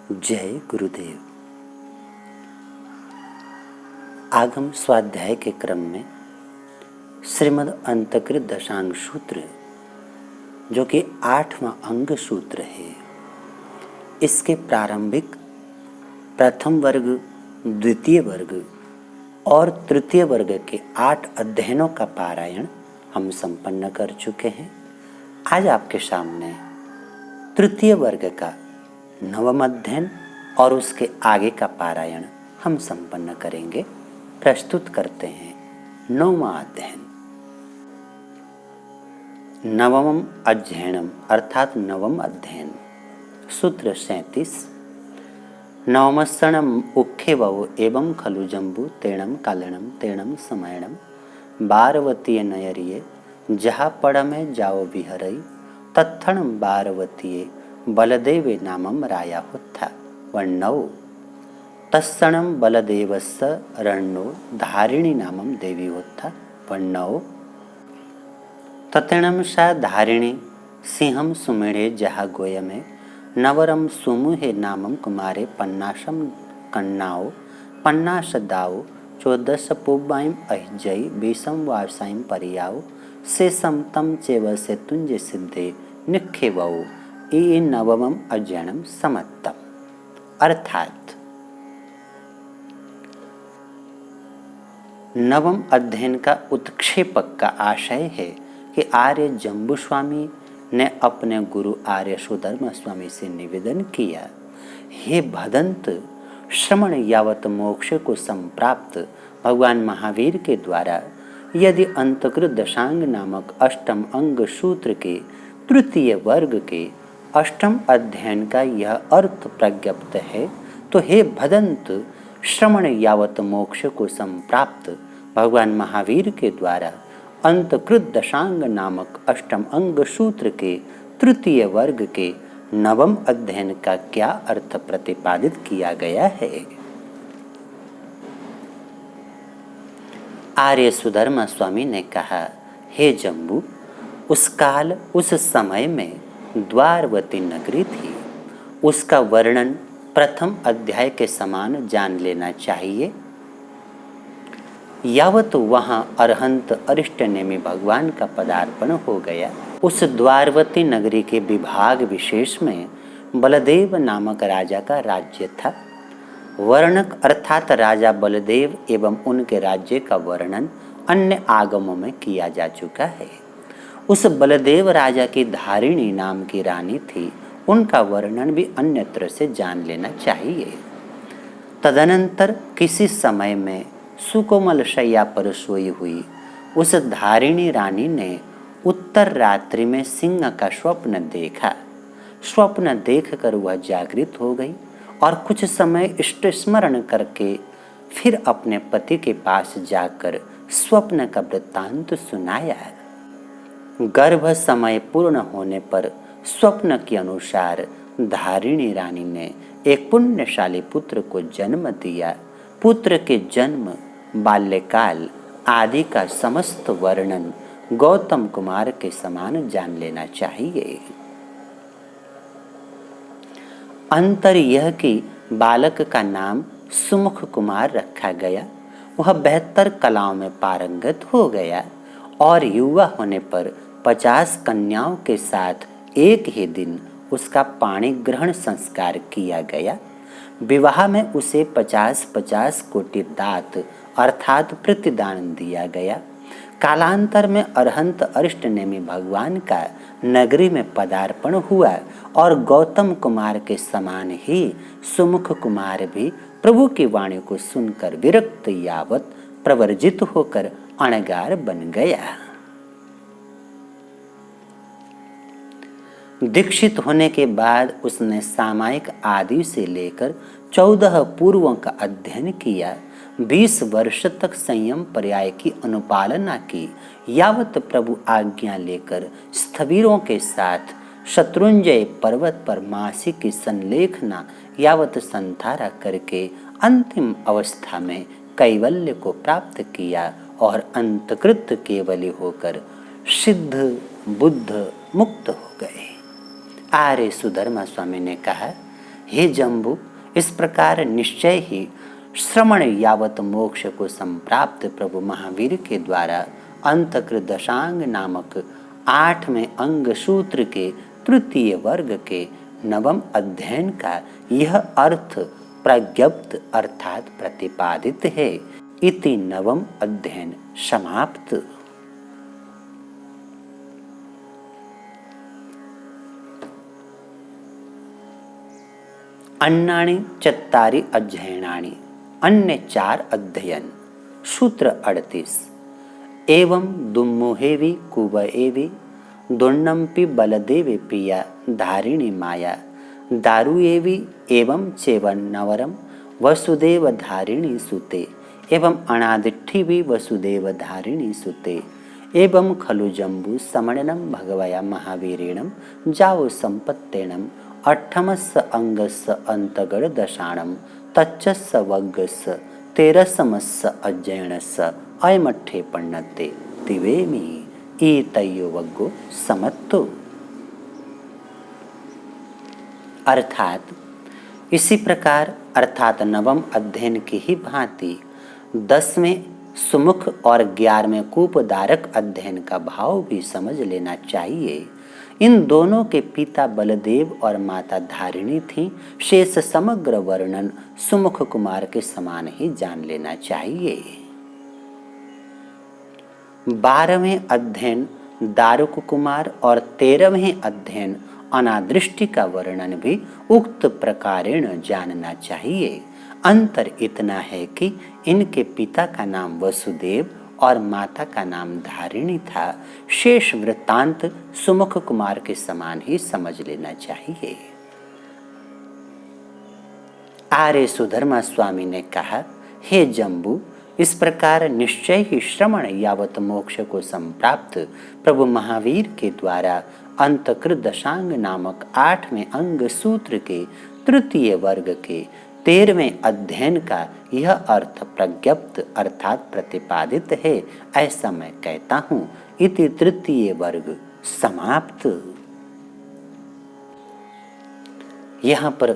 जय गुरुदेव। आगम स्वाध्याय के क्रम में श्रीमद् अंतकृत दशांग सूत्र, जो कि 8वां अंग सूत्र है, इसके प्रारंभिक प्रथम वर्ग, द्वितीय वर्ग और तृतीय वर्ग के 8 अध्ययनों का पारायण हम संपन्न कर चुके हैं। आज आपके सामने तृतीय वर्ग का 9वां अध्ययन और उसके आगे का पारायण हम संपन्न करेंगे। प्रस्तुत करते हैं 9वां अध्ययन। 9वां अध्ययनम अर्थात 9वां अध्ययन, सूत्र 37। नवमस्सणम उक्खेवो एवं खलु जम्बू तेणम कालणम तेणम समयणम बारवतीय नयरिये जहा पड़मे जाओ विहरई तत्थणम बारवतीये बलदेवे नामम राया होत्था वर्णौ तत्सणम बलदेवस्य रणो धारिणी नामम देवी होत्था वर्णौ तत्णम सा धारिणी सिंहम सुमेढ़े जहा गोयमे नवरम सुमुहे नामम कुमारे पन्नासम कन्नाओ पन्नास दाओ 14 पुब्बाइम अहिजई 20 वासाइम परियाओ शेषम तम चेव से तुंजे सिद्धे निखेवो ई 9वां अध्ययनम समत्तम। अर्थात 9वां अध्ययन का उत्क्षेपक का आशय है कि आर्य जम्बू स्वामी ने अपने गुरु आर्य सुधर्म स्वामी से निवेदन किया, हे भदंत, श्रमण यावत मोक्ष को संप्राप्त भगवान महावीर के द्वारा यदि अंतकृत दशांग नामक अष्टम अंग सूत्र के तृतीय वर्ग के अष्टम अध्ययन का यह अर्थ प्रज्ञप्त है, तो हे भदंत, श्रमण यावत मोक्ष को संप्राप्त भगवान महावीर के द्वारा अंतकृत दशांग नामक अष्टम अंग सूत्र के तृतीय वर्ग के 9वें अध्ययन का क्या अर्थ प्रतिपादित किया गया है। आर्य सुधर्मा स्वामी ने कहा, हे जम्बू, उस काल उस समय में द्वारवती नगरी थी। उसका वर्णन प्रथम अध्याय के समान जान लेना चाहिए। यावत वहाँ अरहंत अरिष्टनेमी भगवान का पदार्पण हो गया, उस द्वारवती नगरी के विभाग विशेष में बलदेव नामक राजा का राज्य था। वर्णक अर्थात राजा बलदेव एवं उनके राज्य का वर्णन अन्य आगमों में किया जा चुका है। उस बलदेव राजा की धारिणी नाम की रानी थी, उनका वर्णन भी अन्यत्र से जान लेना चाहिए। तदनंतर किसी समय में सुकोमल शैया पर सोई हुई उस धारिणी रानी ने उत्तर रात्रि में सिंह का स्वप्न देखा। स्वप्न देखकर वह जागृत हो गई और कुछ समय इष्ट स्मरण करके फिर अपने पति के पास जाकर स्वप्न का वृत्तांत सुनाया। गर्भ समय पूर्ण होने पर स्वप्न के अनुसार धारिणी रानी ने एक पुण्यशाली पुत्र को जन्म दिया। पुत्र के जन्म, बाल्यकाल आदि का समस्त वर्णन गौतम कुमार के समान जान लेना चाहिए। अंतर यह कि बालक का नाम सुमुख कुमार रखा गया। वह बेहतर कलाओं में पारंगत हो गया और युवा होने पर 50 कन्याओं के साथ एक ही दिन उसका पाणी ग्रहण संस्कार किया गया। विवाह में उसे 50-50 कोटि दात अर्थात प्रतिदान दिया गया। कालांतर में अरहंत अरिष्टनेमी भगवान का नगरी में पदार्पण हुआ और गौतम कुमार के समान ही सुमुख कुमार भी प्रभु की वाणी को सुनकर विरक्त यावत प्रवर्जित होकर अणगार बन गया। दीक्षित होने के बाद उसने सामायिक आदि से लेकर 14 पूर्वों का अध्ययन किया। 20 वर्ष तक संयम पर्याय की अनुपालना की, यावत प्रभु आज्ञा लेकर स्थवीरों के साथ शत्रुंजय पर्वत पर मासी की संलेखना यावत संधारा करके अंतिम अवस्था में कैवल्य को प्राप्त किया और अंतकृत केवली होकर सिद्ध बुद्ध मुक्त हो गए। आर्य सुधर्मा स्वामी ने कहा, हे जम्बू, इस प्रकार निश्चय ही श्रमण यावत मोक्ष को संप्राप्त प्रभु महावीर के द्वारा अंतकृत दशांग नामक 8वें अंग सूत्र के तृतीय वर्ग के 9वें अध्ययन का यह अर्थ प्रज्ञप्त अर्थात प्रतिपादित है। इति 9वां अध्ययन समाप्त। अन्नानि चत्तारि अध्ययनानि, अन्य 4 अध्ययन। सूत्र 38। एवं दुम्मुहेवि कुवएवि दुर्नम्पि बलदेवे पिया धारिणी माया दारुएवि एवं चेवन नवरम वसुदेव धारिणी सुते एवं अनादिठ्ठिवि वसुदेव धारिणी सुते एवं खलु जम्बू समणनम भगवया महावीरेणम जाओ संपत्तेणम 8मस्य अंगस्य अंतगड़ दशाणम तच्चस्य वग्गस्य 13मस्य अध्ययनस्य अयमठ्ठे पण्णते दिवेमि ईतयो वग्गो समत्तो। अर्थात इसी प्रकार अर्थात 9वें अध्ययन की ही भांति 10वें सुमुख और 11वें कूपदारक अध्ययन का भाव भी समझ लेना चाहिए। इन दोनों के पिता बलदेव और माता धारिणी थीं। शेष समग्र वर्णन सुमुख कुमार के समान ही जान लेना चाहिए। 12वें अध्ययन दारुक कुमार और 13वें अध्ययन अनादृष्टि का वर्णन भी उक्त प्रकारेण जानना चाहिए। अंतर इतना है कि इनके पिता का नाम वसुदेव और माता का नाम धारिणी था। शेष वृत्तांत सुमुख कुमार के समान ही समझ लेना चाहिए। आर्य सुधर्मा स्वामी ने कहा, हे जम्बू, इस प्रकार निश्चय ही श्रमण यावत मोक्ष को संप्राप्त प्रभु महावीर के द्वारा अंतकृत दशांग नामक 8वें अंग सूत्र के तृतीय वर्ग के 13वें अध्ययन का यह अर्थ प्रज्ञप्त अर्थात प्रतिपादित है, ऐसा मैं कहता हूँ। इति तृतीय वर्ग समाप्त। यहाँ पर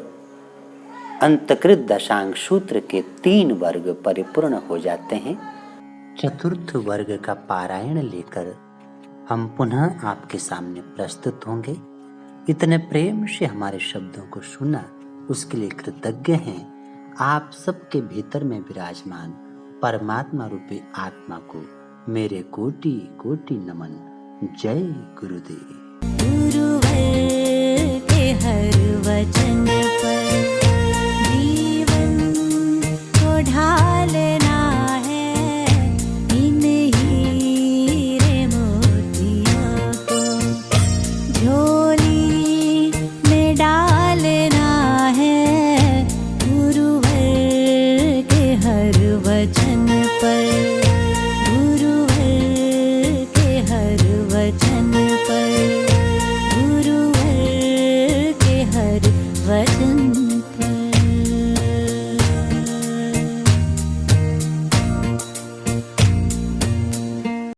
अंतकृत दशांग सूत्र के 3 वर्ग परिपूर्ण हो जाते हैं। चतुर्थ वर्ग का पारायण लेकर हम पुनः आपके सामने प्रस्तुत होंगे। इतने प्रेम से हमारे शब्दों को सुना, उसके लिए कृतज्ञ हैं। आप सबके भीतर में विराजमान परमात्मा रूपी आत्मा को मेरे कोटि कोटि नमन। जय गुरुदेव। गुरुवर के हर